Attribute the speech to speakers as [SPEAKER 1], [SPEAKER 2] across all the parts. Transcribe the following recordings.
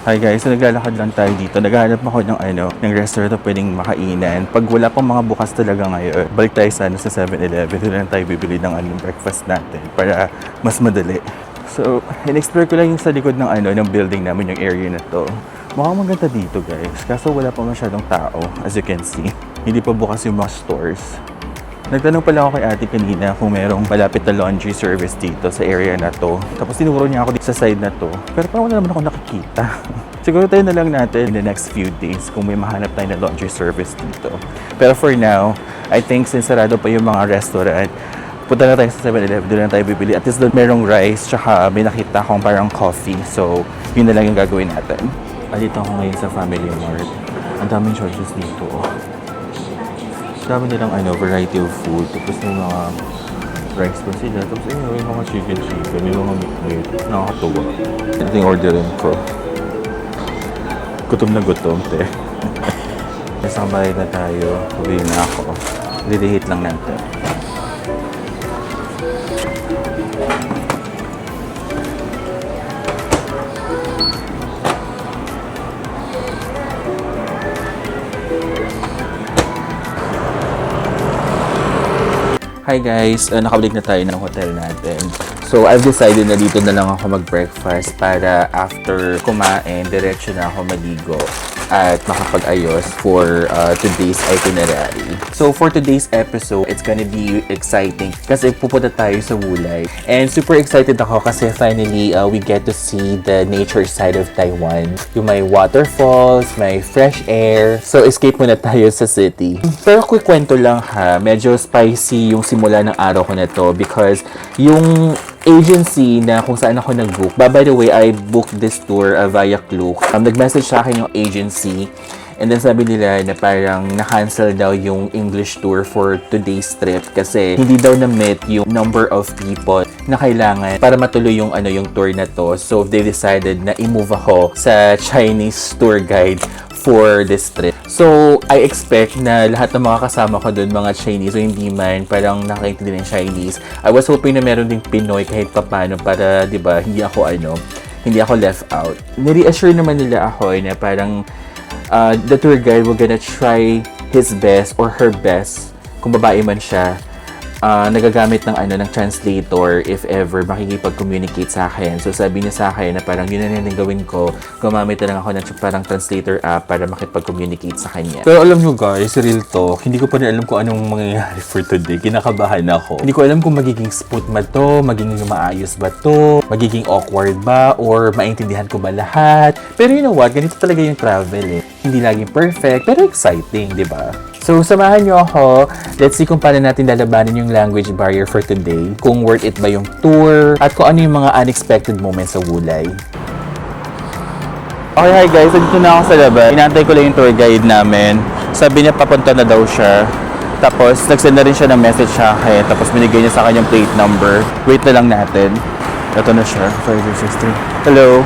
[SPEAKER 1] Hi guys, so naglalakad lang tayo dito. Naghahanap ako ng restaurant na pwedeng makainan. Pag wala pang mga bukas talaga ngayon, balik tayo sana sa 7-Eleven. Doon lang tayo bibili ng breakfast natin para mas madali. So, in-explore ko lang yung sa likod ng building namin, yung area na to. Mukhang maganda dito guys, kaso wala pa masyadong tao, as you can see. Hindi pa bukas yung mga stores. Nagtanong pala ako kay ate kanina kung merong malapit na laundry service dito sa area na to. Tapos tinuro niya ako dito sa side na to. Pero parang wala naman ako nakikita. Siguro tayo na lang natin in the next few days kung may mahanap tayo na laundry service dito. Pero for now, I think since sarado pa yung mga restaurant, punta na tayo sa 7-Eleven, doon na tayo bibili. At least doon merong rice, tsaka may nakita akong parang coffee. So, yun na lang yung gagawin natin. Dito ako ngayon sa Family Mart. Ang daming choices dito. Dami nilang variety of food. Tapos may mga rice pa sila. Tapos may mga chicken, may mga meat. Nakakatuwa. Ito yung orderin ko. Gutom na gutom, te. Nasa kamay na tayo. Uwi na ako. Lilihit lang natin. Hi guys, nakabalik na tayo ng hotel natin. So I've decided na dito na lang ako mag-breakfast para after kumain, diretso na ako maligo at makapag-ayos for today's itinerary. So for today's episode, it's gonna be exciting kasi pupunta tayo sa Wulay. And super excited ako kasi finally we get to see the nature side of Taiwan. Yung may waterfalls, may fresh air. So escape muna tayo sa city. Pero quick kwento lang ha, medyo spicy yung simula ng araw ko na to because yung agency na kung saan ako nag-book. By the way, I booked this tour via Klook. Nag-message sa akin yung agency and then sabi nila na parang na-cancel daw yung English tour for today's trip kasi hindi daw na-met yung number of people na kailangan para matuloy yung yung tour na to. So they decided na i-move ako sa Chinese tour guide for this trip. So, I expect na lahat ng mga kasama ko doon, mga Chinese o hindi man, parang nakakaintindi ng Chinese. I was hoping na meron ding Pinoy kahit papano para, di ba, hindi ako left out. Nare-assure naman nila ako na parang the tour guide will gonna try his best or her best, kung babae man siya, nagagamit ng translator if ever makikipag-communicate sa akin. So sabi niya sa akin na parang yun na yung gawin ko, gumamit na lang ako ng parang translator app para makipag-communicate sa kanya. Pero alam nyo guys, real talk, hindi ko pa rin alam kung anong mangyayari for today. Kinakabahan ako. Hindi ko alam kung magiging smooth ba to, magiging maayos ba to, magiging awkward ba, or maintindihan ko ba lahat. Pero you know what, ganito talaga yung travel eh. Hindi laging perfect, pero exciting, di ba? So, samahan nyo ako. Let's see kung paano natin lalabanin yung language barrier for today. Kung worth it ba yung tour. At kung ano yung mga unexpected moments sa Wulay. Okay, hi guys. Dito na ako sa labas. Inantay ko lang yung tour guide namin. Sabi niya papunta na daw siya. Tapos, nagsend na rin siya ng message sa akin. Tapos, binigay niya sa akin yung plate number. Wait na lang natin. Ito na siya. 5063. Hello.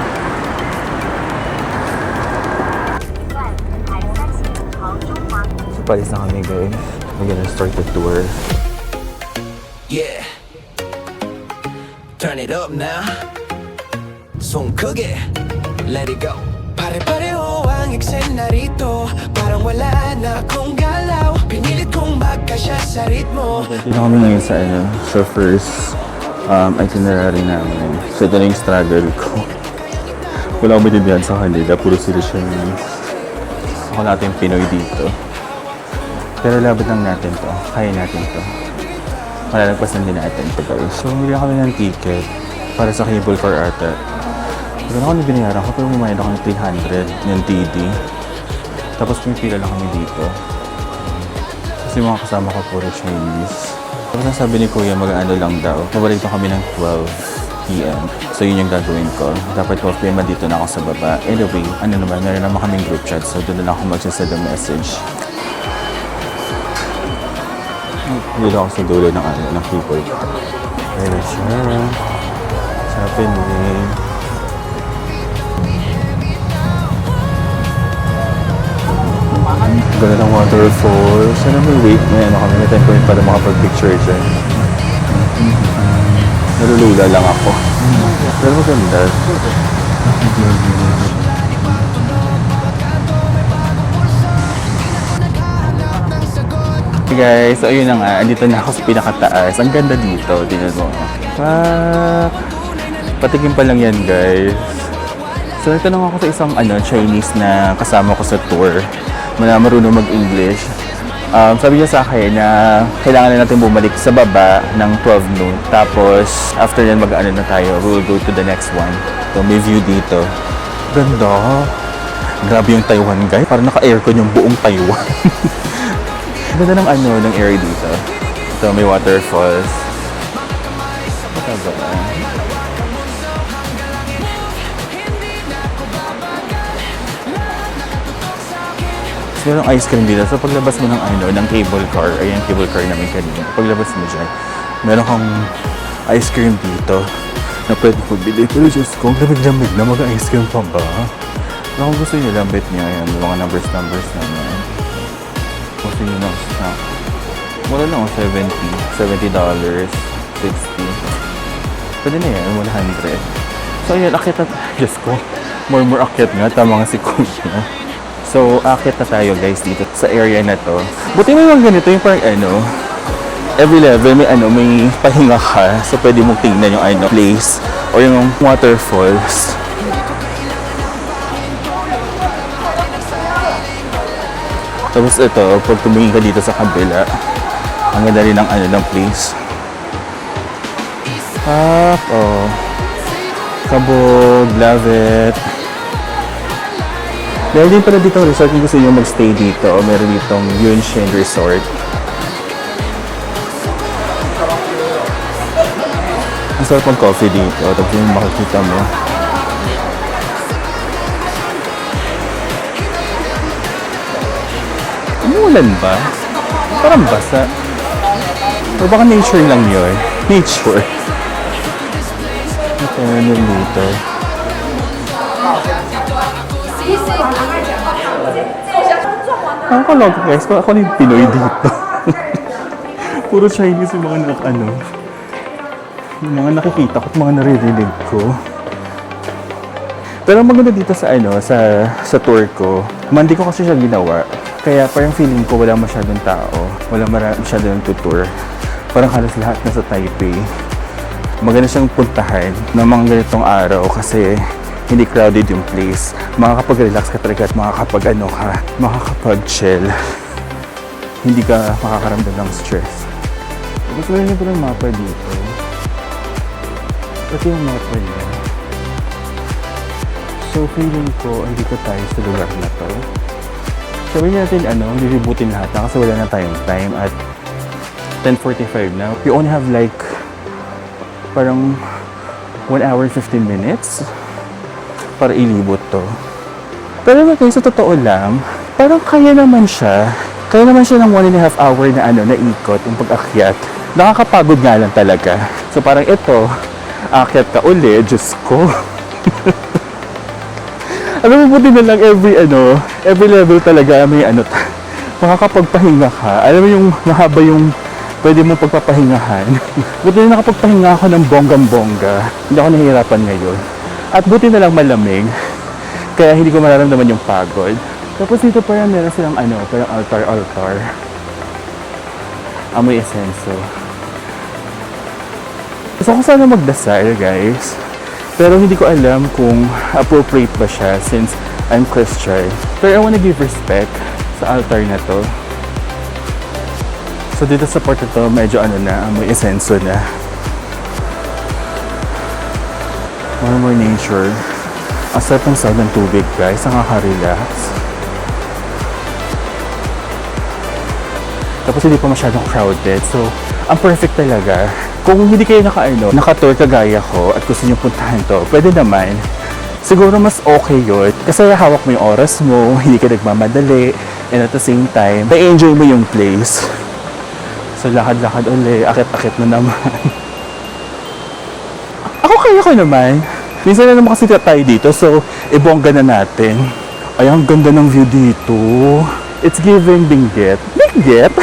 [SPEAKER 1] Palis na kami guys. We're gonna start the tour.
[SPEAKER 2] Yeah. Turn it up now. 손 크게. Let it go. Pare-pareho ang eksena narito. Parang wala na akong galaw. Pinilit kong magkasya sa ritmo.
[SPEAKER 1] Dito kami ngayon sa first itinerary namin. So ito na yung struggle ko. Wala akong maintindihan sa kanila. Puro sila Chinese. Ako natin yung Pinoy dito. Pero labad lang natin to. Kaya natin to. Malalagpasan din natin to guys. So, umili kami ng ticket para sa cable car ata. Pero ako na binayaran ko, pero umayad ako ng 300 yung TD. Tapos pumipila lang kami dito. Kasi mga kasama ko puro Chinese. Tapos nasabi ni Kuya, mag-ano lang daw. Mabalik to kami ng 12 PM. So, yun yung gagawin ko. Dapat 12 PM dito na ako sa baba. Anyway, meron naman kaming group chat. So, doon na lang ako magsasend ng message. Dito ako sa dulo ng keyboard. Ayan na siya. What's happening? Ganda ng waterfall. Sana may wait na kami. May time kami para makapag-picture dyan. Nalulula lang ako. Pero maganda. Guys, so ayun na nga, andito na ako sa pinakataas. Ang ganda dito, tingnan mo. Patikim pa lang yan, guys. So nagtanong ako sa isang Chinese na kasama ko sa tour na marunong mag-English. Sabi niya sa akin na kailangan na natin bumalik sa baba ng 12 noon. Tapos after yan na tayo, we will go to the next one. So may view dito. Ganda. Grabe yung Taiwan, guys. Parang naka-aircon yung buong Taiwan. Ganda ng ng area dito. Ito may waterfalls. Ito ba? So, merong ice cream dito. So paglabas mo ng cable car, ayan cable car namin kanina. Paglabas mo dyan, meron kang ice cream dito na pwede magbili. Pero Diyos ko, lamig-lamig na mag-ice cream pa ba? Pero kung gusto nyo, lambit nyo. Ayan, may mga numbers naman. Gusto nyo ng snack. Mura lang, $70, $60. Pwede na yan, 100. So ayan, akit na, Diyos ko, more akit nga, tama nga si Kuya. So, akit na tayo guys dito sa area na to. Buti may mga ganito yung parang every level may pahinga ka. So, pwede mong tingnan yung place o yung waterfalls. Tapos ito, pag tumingin ka dito sa kabila, ang ganda rin ng place. Sabog, Lavet. Meron din pala dito resort kung gusto nyo magstay dito. Meron ditong Yunshin Resort. Ang sarap ng coffee dito. Tapos yung makikita mo. Umulan ba? Parang basa. O baka nature lang yun. Nature. Ito, ano dito? Nakakalog guys, ako na yung Pinoy dito. Puro Chinese yung mga yung mga nakikita ko at mga naririnig ko. Pero maganda dito sa tour ko, Monday ko kasi siya ginawa. Kaya parang feeling ko wala masyadong tao, wala masyadong tutur. Parang halos lahat na sa Taipei. Maganda siyang puntahan ng mga ganitong araw kasi hindi crowded yung place. Makakapag-relax ka talaga at makakapag-chill. Hindi ka makakaramdam ng stress. Gusto rin ko ng mapa dito. Ito yung mapa niya. So feeling ko, dito tayo sa lugar na to. Sabihin natin, lilibutin lahat na kasi wala na tayong time at 10:45 na. We only have like parang 1 hour 15 minutes para ilibot to. Pero sa totoo lang, parang kaya naman siya ng 1.5 hour na ikot yung pag-akyat. Nakakapagod nga lang talaga. So parang ito, akyat ka uli, Diyos ko. Alam mo, buti na lang every level talaga may makakapagpahinga ka. Alam mo yung mahaba yung pwede mong pagpapahingahan. Buti na nakapagpahinga ako ng bonggang-bongga. Hindi ako nahihirapan ngayon. At buti na lang malamig. Kaya hindi ko mararamdaman yung pagod. Tapos dito parang meron silang parang altar. Amoy esenso. Gusto ko sana magdasal, guys. Pero hindi ko alam kung appropriate ba siya since I'm Christian. Pero I wanna give respect sa altar na to. So dito sa part na to, medyo amoy esenso na. More nature. Ang sarap ng sound ng tubig, guys. Nakaka-relax. Tapos hindi pa masyadong crowded. So, ang perfect talaga. Kung hindi kayo naka-tour kagaya ko at gusto nyo puntahan to, pwede naman. Siguro mas okay yun. Kasi hawak mo yung oras mo, hindi ka nagmamadali, and at the same time, na-enjoy mo yung place. So, lakad-lakad uli, akit-akit na naman. Ako kaya ko naman. Minsan na naman kasi tayo dito, so ibongga na natin. Ay, ang ganda ng view dito. It's giving Benguet. Benguet?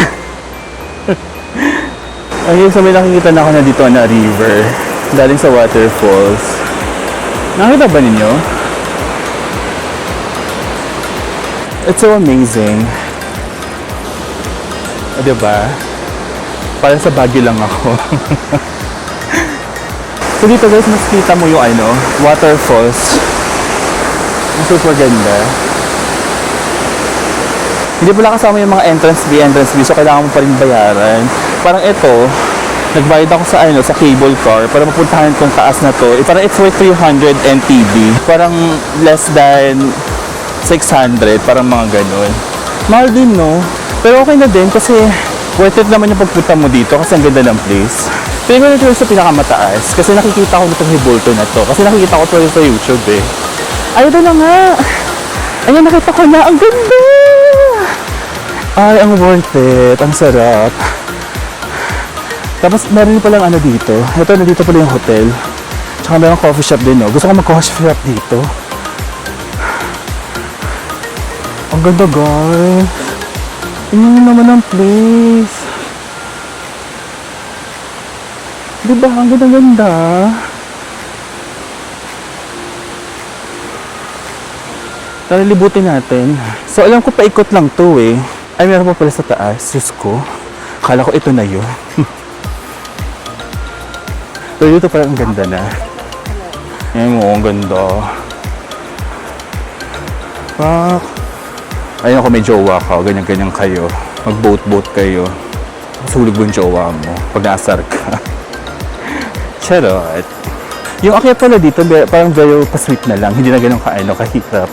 [SPEAKER 1] Ayun, so may nakikita na ako na dito na river. Daling sa waterfalls. Nakita ba ninyo? It's so amazing. O, diba? Para sa Baguio lang ako. So dito guys, mas kita mo yung waterfalls. Ang super ganda. Hindi pala kasama yung mga entrance fee, so kailangan mo pa rin bayaran. Parang ito, nagbayad ako sa sa cable car para mapuntahan kong taas na to. Parang it's worth 300 NTD. Parang less than 600, parang mga ganun. Mahal din, no? Pero okay na din kasi worth it naman yung pagpunta mo dito kasi ang ganda ng place. Tingin ko na ito sa pinakamataas kasi nakikita ko nitong Hibulto na to. Kasi nakikita ko ito sa YouTube eh. Ay, ito na nga! Ayun, nakita ko na! Ang ganda! Ay, ang worth it. Ang sarap. Tapos, meron palang dito. Ito, nandito pala yung hotel. Tsaka meron coffee shop din, no? Gusto ko mag-coffee shop dito. Ang ganda, guys. Tingnan naman ang place. Diba? Ang ganda-ganda. Tara, libutin natin. So, alam ko paikot lang to eh. Ay, meron pa pala sa taas. Diyos ko. Akala ko ito na yun. Pero dito parang ang ganda na. Ayan mo, ang ganda. Fuck. Ayun ako may jowa ka. Ganyan-ganyan kayo. Mag-boat-boat kayo. Masulog mo yung jowa mo. Pag naasar ka. Charot. Yung akyat pala dito, parang very pa-sweet na lang. Hindi na ganun kahirap.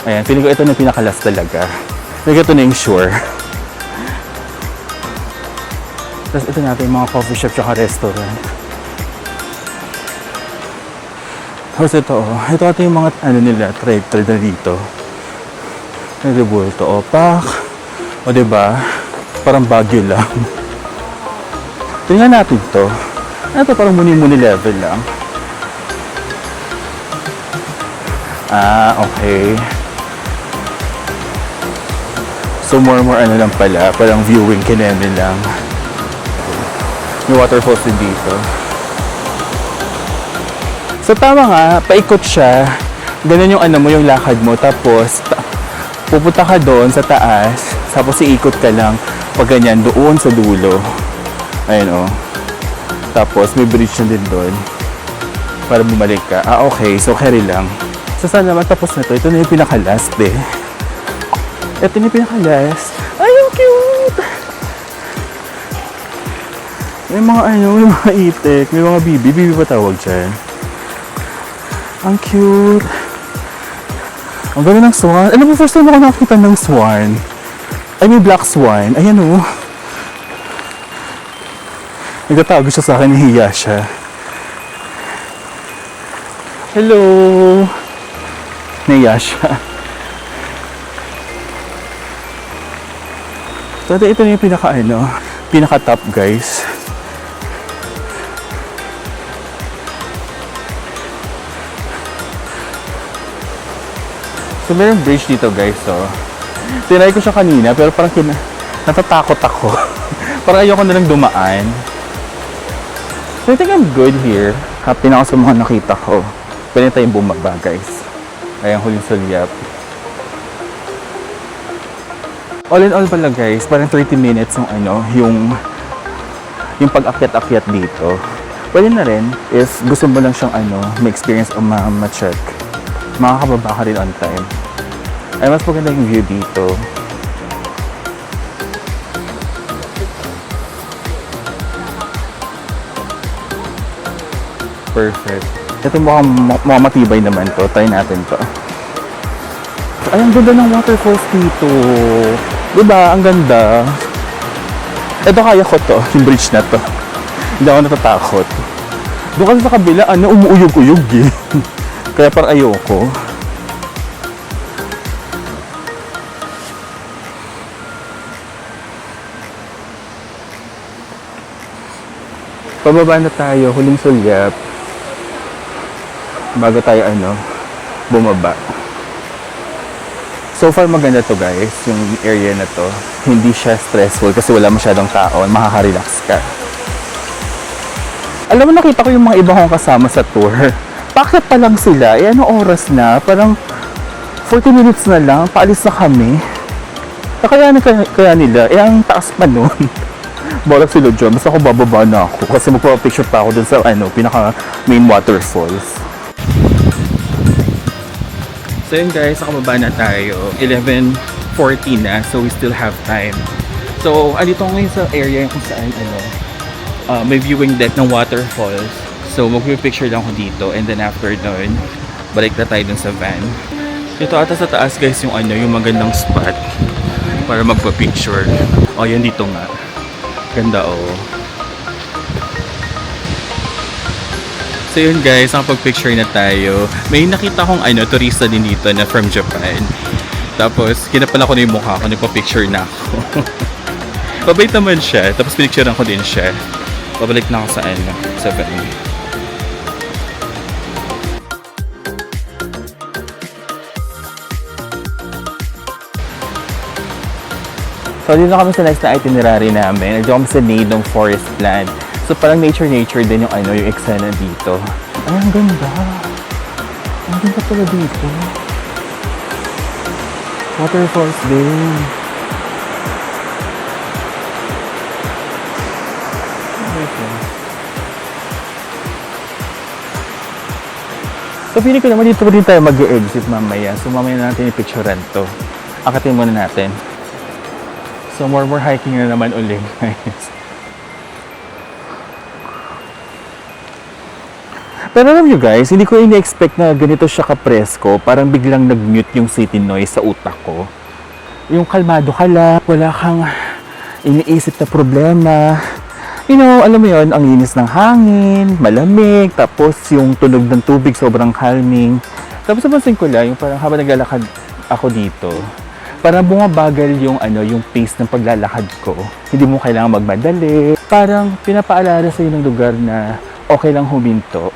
[SPEAKER 1] Ayan, feeling ko ito na yung pinakalas talaga. Feeling ko ito na yung sure. Tapos ito natin yung mga coffee shop tsaka restaurant. Tapos ito, ito yung mga nila, trade na dito. Nagrebulto, opak. O diba? Parang Baguio lang. Tingnan natin to. Ito parang muni-muni level lang. Ah, okay. So more lang pala. Parang viewing kineme lang. May waterfalls din dito. So tama nga, paikot siya. Ganun yung mo, yung lakad mo. Tapos, pupunta ka doon sa taas. Tapos iikot ka lang. Pag ganyan, doon sa dulo. Ayun o. Tapos may bridge na din doon. Para bumalik ka. Ah, okay. So, carry lang. So, sana matapos na to. Ito na yung pinaka-last eh. Ito na yung pinaka-last. Ay, ang cute! May mga may mga itik. May mga bibi. Bibi ba tawag dyan? Ang cute. Ang ganda ng swan. Alam mo, first time ako nakakita ng swan. Ay, may black swan. Ayan o. Nagtatago siya sa akin, nahiya siya. Hello! Nahiya siya. So, ito na yung pinaka-top guys. So, meron bridge dito guys, so. Tinry ko siya kanina, pero parang natatakot ako. Parang ayoko na lang dumaan. So, I think I'm good here. Happy na ako sa mga nakita ko. Pwede tayong bumaba, guys. Ayan, huling sulyap. All in all pala, guys, parang 30 minutes yung pag-akyat-akyat dito. Pwede na rin if gusto mo lang siyang may experience o ma-check. Makakababa ka rin on time. Ay, mas maganda yung view dito. Perfect. Ito mukhang matibay naman to. Try natin to. Ay, ang ganda ng waterfalls dito. Diba? Ang ganda. Ito kaya ko to. Yung bridge na to. Hindi ako natatakot. Doon kasi sa kabila, umuuyog-uyog eh. Kaya parang ayoko. Pababa na tayo. Huling sulyap. Bago tayo bumaba. So far maganda to guys, yung area na to. Hindi siya stressful kasi wala masyadong tao, makaka-relax ka. Alam mo, nakita ko yung mga iba kong kasama sa tour. Bakit pa lang sila? Eh, anong oras na? Parang 40 minutes na lang, paalis na kami. Kakayanin kaya nila. Eh, ang taas pa nun. Balak sila dyan. Basta ako bababa na ako. Kasi magpapapicture pa ako dun sa pinaka main waterfalls. So yun guys, nakababa na tayo. 11:40 na. So we still have time. So, andito ngayon sa area kung saan may viewing deck ng waterfalls. So, mag-picture lang ako dito. And then after nun, balik na tayo dun sa van. Dito ata sa taas guys yung yung magandang spot para magpa-picture. O, yan dito nga. Ganda So yun guys, nakapag-picture na tayo. May nakita kong turista din dito na from Japan. Tapos, kinapala ko na yung mukha ko, nagpa-picture na ako. Babait naman siya, tapos pinicturean ko din siya. Babalik na ako sa van. So, dito kami sa next na itinerary namin. Dito kami sa Nadong Forest Plan. So, parang nature din yung yung eksena dito. Ay, ang ganda. Ang ganda pala dito. Waterfalls din. So, feeling ko naman dito pa rin tayo mag-exit mamaya. So, mamaya natin i-picturean to. Akatin muna natin. So, more hiking na naman ulit, guys. Pero alam nyo guys, hindi ko ini-expect na ganito siya ka-presko. Parang biglang nag-mute yung city noise sa utak ko. Yung kalmado ka lang, wala kang iniisip na problema. Alam mo yon, ang linis ng hangin, malamig, tapos yung tunog ng tubig sobrang calming. Tapos napansin ko lang, yung parang habang naglalakad ako dito, parang bumabagal yung yung pace ng paglalakad ko. Hindi mo kailangan magmadali. Parang pinapaalala sa ng lugar na okay lang huminto.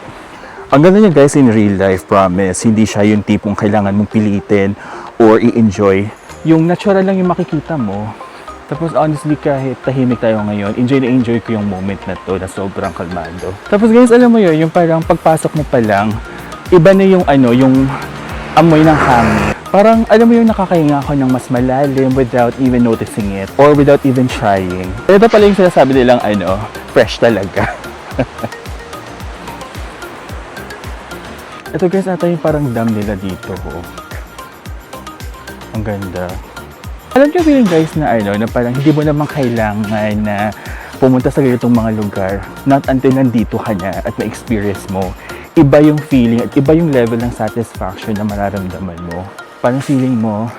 [SPEAKER 1] Ang ganda niya guys in real life, promise. Hindi siya yung tipong kailangan mong pilitin or i-enjoy. Yung natural lang yung makikita mo. Tapos honestly, kahit tahimik tayo ngayon, enjoy ko yung moment na to na sobrang kalmado. Tapos guys, alam mo yun, yung parang pagpasok mo pa lang, iba na yung yung amoy ng hangin. Parang alam mo yung nakakahinga ako ng mas malalim without even noticing it or without even trying. Ito pala yung sinasabi nilang fresh talaga. Ito guys, ata yung parang dam nila dito. Ang ganda. Alam niyo feeling guys na na parang hindi mo naman kailangan na pumunta sa ganitong mga lugar. Not until nandito ka na at na-experience mo. Iba yung feeling at iba yung level ng satisfaction na mararamdaman mo. Parang feeling mo,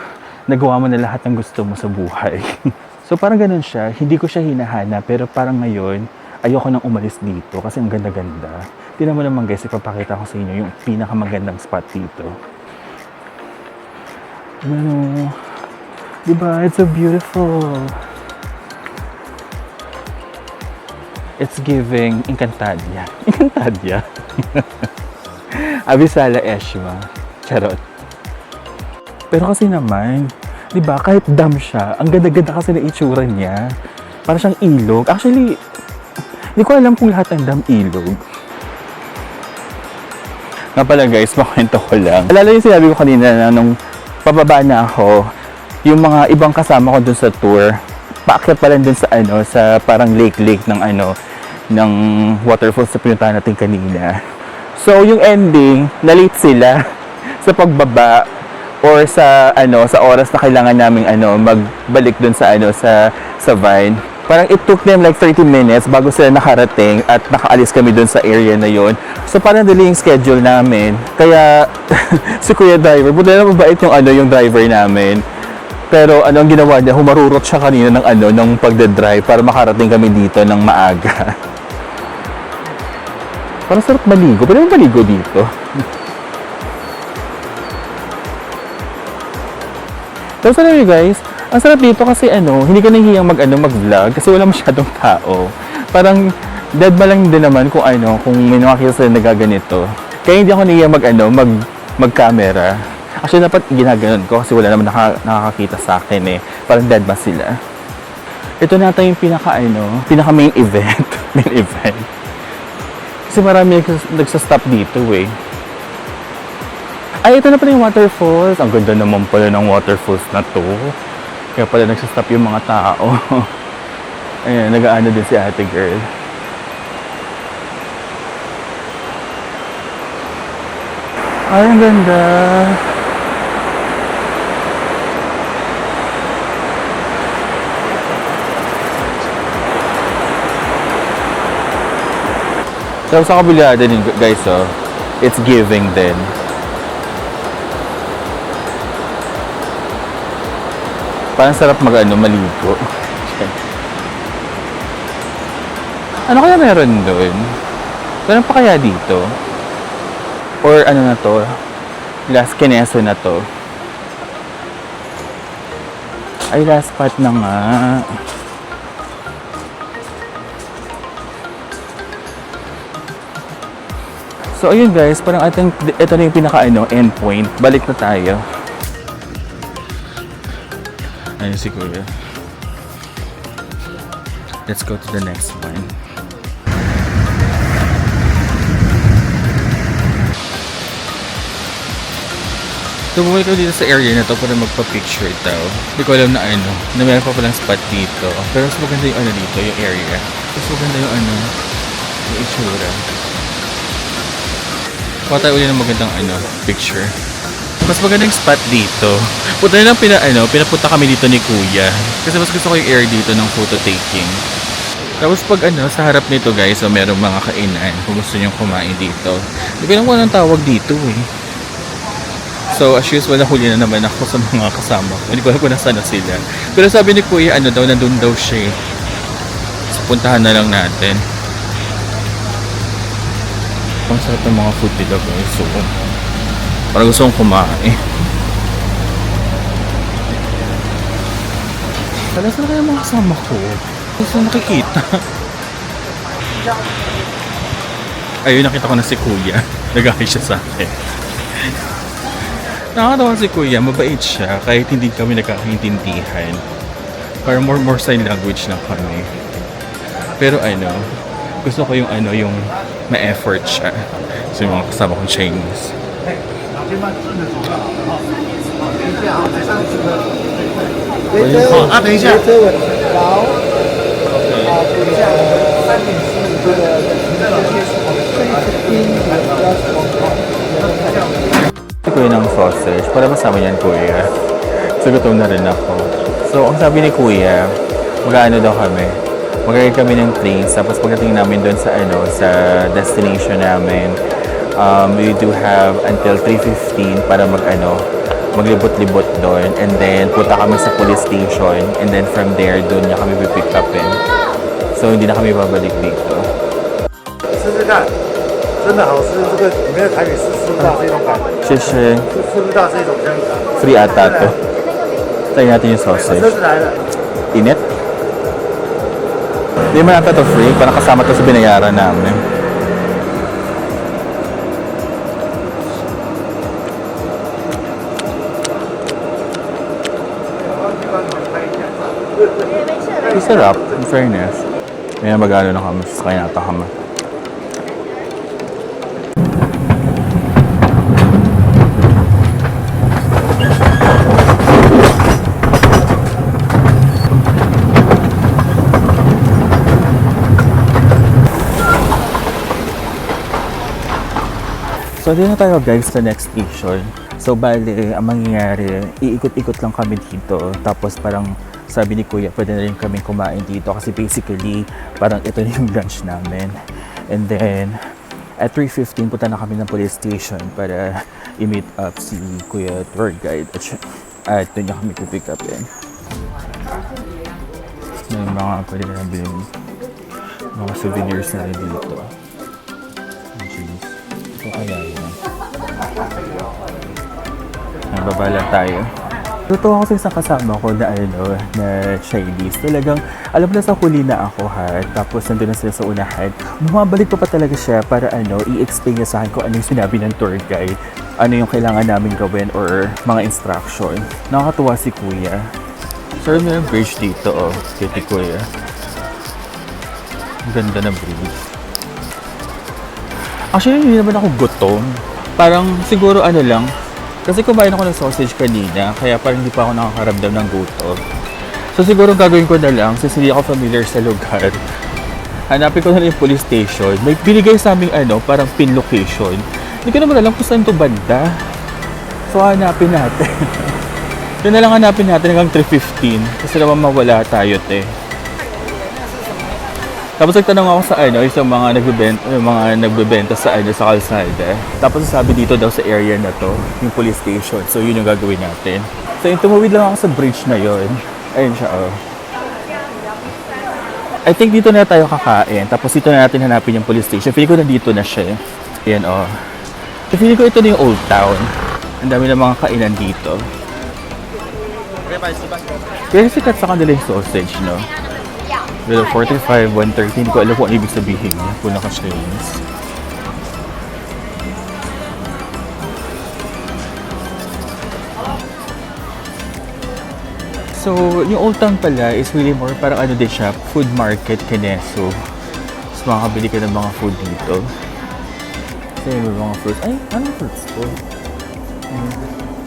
[SPEAKER 1] nagawa mo na lahat ng gusto mo sa buhay. So parang ganun siya. Hindi ko siya hinahanap pero parang ngayon, ayoko nang umalis dito kasi ang ganda-ganda. Tingnan mo naman guys, ipapakita ko sa inyo yung pinakamagandang spot dito. Diba? It's so beautiful. It's giving Encantadia. Encantadia? Avisala Eshma. Charot. Pero kasi naman, diba, kahit dam siya, ang ganda-ganda kasi na itsura niya. Para siyang ilog. Actually, hindi ko alam kung lahat ng dam ilog. Nga pala guys, makwento ko lang. Alala yung sinabi ko kanina na nung pababa na ako, yung mga ibang kasama ko dun sa tour, paakyat pa lang dun sa sa parang lake ng ng waterfalls sa pinuntahan natin kanina. So yung ending, na-late sila sa pagbaba or sa sa oras na kailangan naming magbalik dun sa sa Vine. Parang it took them like 30 minutes bago sila nakarating at nakaalis kami dun sa area na yon. So parang dali yung schedule namin. Kaya si Kuya Driver, buti na mabait yung driver namin. Pero ang ginawa niya, humarurot siya kanina ng pagdadrive para makarating kami dito ng maaga. Parang sarap maligo. Pwede mo maligo dito. Tapos alam niyo guys, ang sarap dito kasi hindi ka nahihiyang mag-vlog kasi wala masyadong tao. Parang dead ba lang din naman kung kung may nakakita sila nagaganito. Kaya hindi ako nahihiyang mag-camera. Actually, dapat ginaganon ko kasi wala naman nakakakita sa akin eh. Parang dead ba sila? Ito nata yung pinaka main event. Main event. Kasi marami nagsastop dito eh. Ay, ito na pala yung waterfalls. Ang ganda naman pala ng waterfalls na to. Kaya pala nagsastop yung mga tao. Ayan, nag-aano din si ate girl. Ay, ang ganda. Tapos sa kabila din guys, oh, it's giving din. Parang sarap maligo. Ano kaya meron doon? Meron pa kaya dito? Or ano na to? Last Kineso na to? Ay, last spot na nga. So ayun guys, parang ating ito na yung pinaka end point. Balik na tayo. Ayun si Kuya. Let's go to the next one. So bumalik ko dito sa area na to para magpa-picture daw. Hindi ko alam na na meron pa palang spot dito. Pero mas maganda yung dito, yung area. Mas maganda yung yung itsura. Kuha tayo ulit ng magandang picture. Mas magandang spot dito. Punta na lang pinapunta kami dito ni Kuya. Kasi mas gusto ko yung area dito ng photo taking. Tapos pag sa harap nito guys, so merong mga kainan kung gusto nyo kumain dito. Hindi ko lang kung anong tawag dito eh. So as usual, nahuli na naman ako sa mga kasama ko. Hindi ko alam kung nasaan na sila. Pero sabi ni Kuya, nandun daw siya eh. So puntahan na lang natin. Ang sarap ng mga food nila guys. So, parang gusto kong kumain. Saan kaya mga kasama ko? Gusto nakikita. Ayun, nakita ko na si Kuya. Nag-ahay siya sa akin. Nakakatawa si Kuya. Mabait siya. Kahit hindi kami nagkakaintindihan. Parang more sign language lang kami. Pero gusto ko yung yung ma-effort siya. So yung mga kasama kong Chinese. Ito ko ng sausage. Para masama yan, Kuya. So gutom na rin ako. So ang sabi ni Kuya, mag-ano daw kami. Mag-ride kami ng trains, tapos pagdating namin doon sa sa destination namin, we do have until 3:15 para maglibot-libot doon, and then punta kami sa police station, and then from there doon niya kami pipick upin. So hindi na kami babalik dito.
[SPEAKER 3] 试试看，真的好吃。这个里面的台语是吃不到这种感觉，
[SPEAKER 1] Shishi,
[SPEAKER 3] 吃不到这种香感。
[SPEAKER 1] free ata to. Try natin yung sausage.
[SPEAKER 3] 车子来了，
[SPEAKER 1] Init? Hindi man ata to free, parang kasama to sa binayaran namin. Masarap, in fairness. May mag-ano na kami, sa kanya nata kami. So, dito na tayo guys sa next station. So, bali, ang mangyayari, iikot-ikot lang kami dito. Tapos parang sabi ni Kuya, pwede na rin kami kumain dito. Kasi basically, parang ito na yung lunch namin. And then, at 3:15, punta na kami ng police station para i-meet up si Kuya tour guide. At doon niya kami pick up yan. May mga pwede na bilhin. Mga souvenirs na rin dito. Jeez. Ito kaya yun. Baba lang tayo. Totoo ako sa isang kasama ko na na Chinese. Talagang, alam mo na sa huli na ako ha. Tapos nandun na sila sa unahan. Bumabalik pa talaga siya para i-explain niya sa akin kung ano yung sinabi ng tour guide. Ano yung kailangan namin gawin or mga instruction. Nakakatuwa si Kuya. Sir, may bridge dito kiti Kuya. Ang ganda ng bridge. Actually, hindi naman ako gutom. Parang siguro lang. Kasi kumain ako ng sausage kanina, kaya parang hindi pa ako nakakaramdam ng gutom. So siguro gagawin ko na lang, since hindi ako familiar sa lugar, hanapin ko na lang yung police station. May binigay sa aming parang pin location. Hindi ko naman alam kung saan to banda. So hanapin natin. Yun na lang hanapin natin hanggang 3:15 kasi naman mawala tayo, te. Tapos nagtanong ako sa yung mga nagbebenta sa sa kalsada. Tapos sabi dito daw sa area na to, yung police station. So yun yung gagawin natin. So yung tumawid lang ako sa bridge na yun. Ayun siya, oh. I think dito na tayo kakain. Tapos dito na natin hanapin yung police station. Feeling ko nandito na siya. Ayan, oh. So feeling ko ito na yung old town. Ang dami ng mga kainan dito. Pero sikat sa kanila yung sausage, no? Pero 45, 130, hindi ko alam kung ano ibig sabihin niya kung naka-Chinese. So, yung Old Town pala is really more parang din siya, food market, Keneso. Tapos makakabili ka ng mga food dito. So, may mga fruits. Ay, anong fruits to?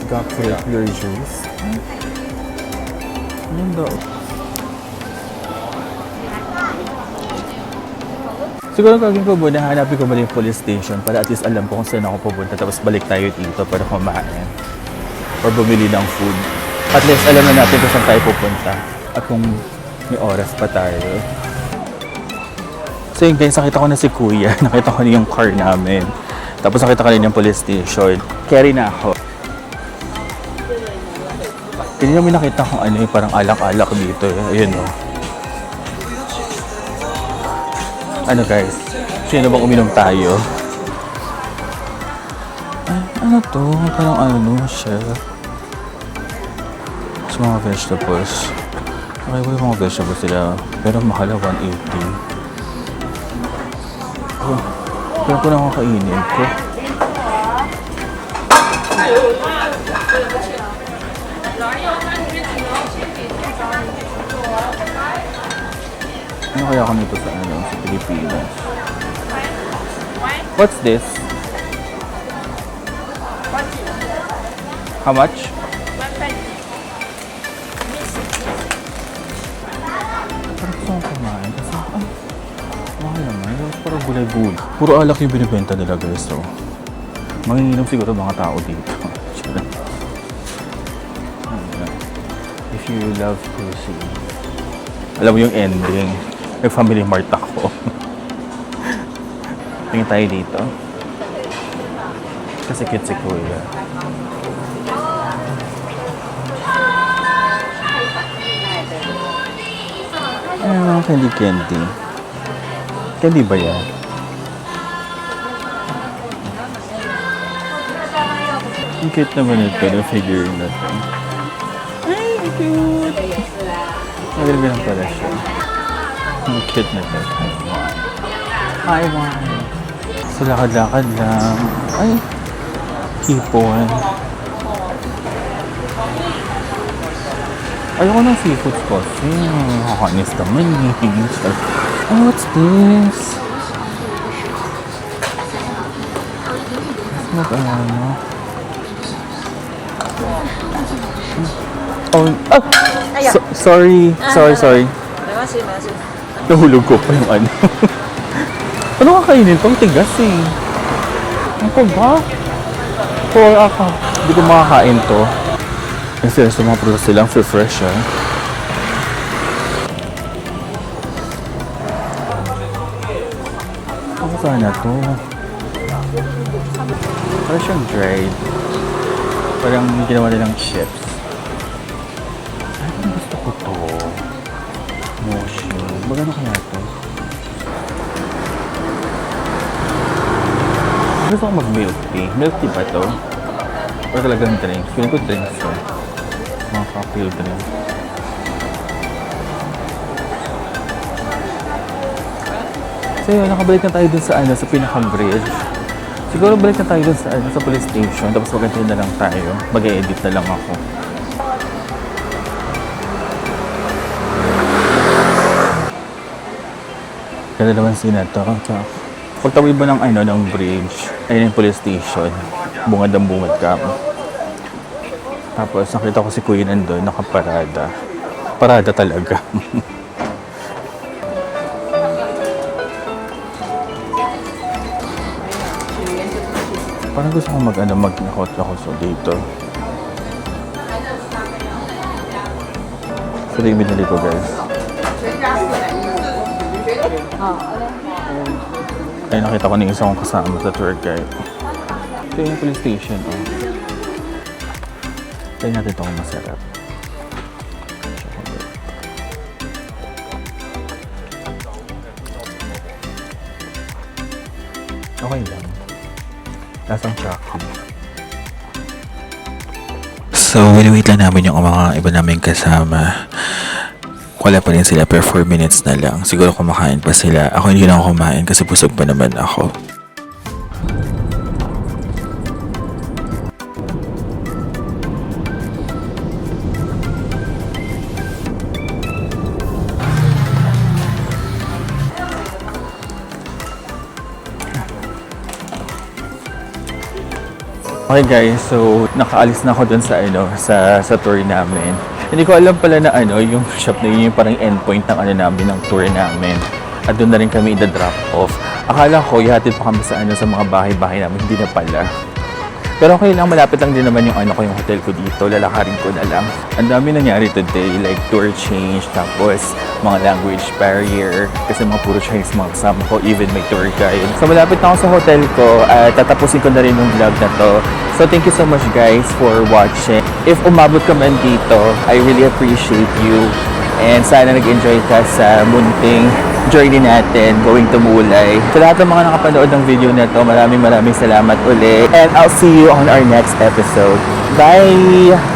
[SPEAKER 1] Got your juice. Ano daw? Siguro gagawin ko muna, hanapin ko muna yung police station para at least alam ko kung saan ako pupunta tapos balik tayo dito para kumain or bumili ng food. At least alam na natin kung saan tayo pupunta at kung may oras pa tayo. So yun guys, nakita ko na si Kuya, nakita ko na yung car namin. Tapos nakita ko na yung police station. Carry na ako. Hindi namin nakita kung yung parang alak-alak dito. Ayun o. Ano guys, sino bang uminom tayo? Ay, ano to? Parang siya. Sa mga vegetables. Okay, yung mga vegetables sila. Pero mahal 180. Oh, pero kung nakakainin ko. Ano kaya kami ito sa sa Pilipinas? What's this? How much? Parang gusto kong kumain kasi mahal naman. Parang gulay-gulay. Puro alak yung binibenta nila guys. So, manginginom siguro mga tao dito. If you love pussy. Alam mo yung ending. Nag-family mart ako. Tingin tayo dito. Kasi cute si Kuya. Mga candy. Candy ba yan? Ang cute naman ito, yung figure na ito. Ay, cute! Magaling pala siya. Ang cute na ito. Taiwan. So, lakad-lakad lang. Ay, hipon. Ayoko ng seafood kasi. Nakakainis naman eh. Oh, what's this? Mag-ano? Oh, sorry. Nahulog ko pa yung ano. Ano kakainin to? Ang tigas eh. Ang ba? Hindi ko makakain to. Kasi sa mga prutas silang fresh ah. Ano sana to? Parang siyang dried. Parang ginawa nilang chips. Ay, gusto ko to. Moshi. Bagano kaya to? Gusto ko mag-milk tea. Milk tea ba to? Or talagang drinks? Feeling ko drinks to. Mga cocktail drinks. So yun, nakabalik na tayo dun sa sa pinaka-bridge. Siguro balik na tayo dun sa police station. Tapos magantay na lang tayo. Mag-e-edit na lang ako. Ganda naman sinato. Pagtawid mo ng bridge, ayun yung police station. Bungad ka. Tapos nakita ko si Kuya nandun, nakaparada. parada talaga. Parang gusto ko mag-nakot-nakot dito. So, yung binili ko, guys. Ay, nakita ko na yung isa kong kasama sa tour guide. Ito yung police station, oh. Try natin ito kung masarap. Okay lang. Lasang chocolate. So, wait lang namin yung mga iba namin kasama. Wala pa rin sila, per 4 minutes na lang. Siguro kumakain pa sila. Ako hindi na ako kumain kasi busog pa naman ako. Okay guys, so nakaalis na ako dun sa sa tour namin. Hindi ko alam pala na yung shop na yun yung parang endpoint ng namin ng tour namin. At doon na rin kami i-drop off. Akala ko ihatid pa kami sa sa mga bahay-bahay namin, hindi na pala. Pero okay lang, malapit lang din naman yung yung hotel ko dito. Lalakarin ko na lang. Ang dami nangyari today, like tour change, tapos mga language barrier, kasi mga puro Chinese mga kasama ko, even may tour guide. So malapit na ako sa hotel ko at tatapusin ko na rin yung vlog na to. So thank you so much guys for watching. If umabot ka man dito, I really appreciate you. And sana nag-enjoy ka sa munting journey natin going to Mulay. Sa lahat ng mga nakapanood ng video na to, maraming salamat ulit. And I'll see you on our next episode. Bye!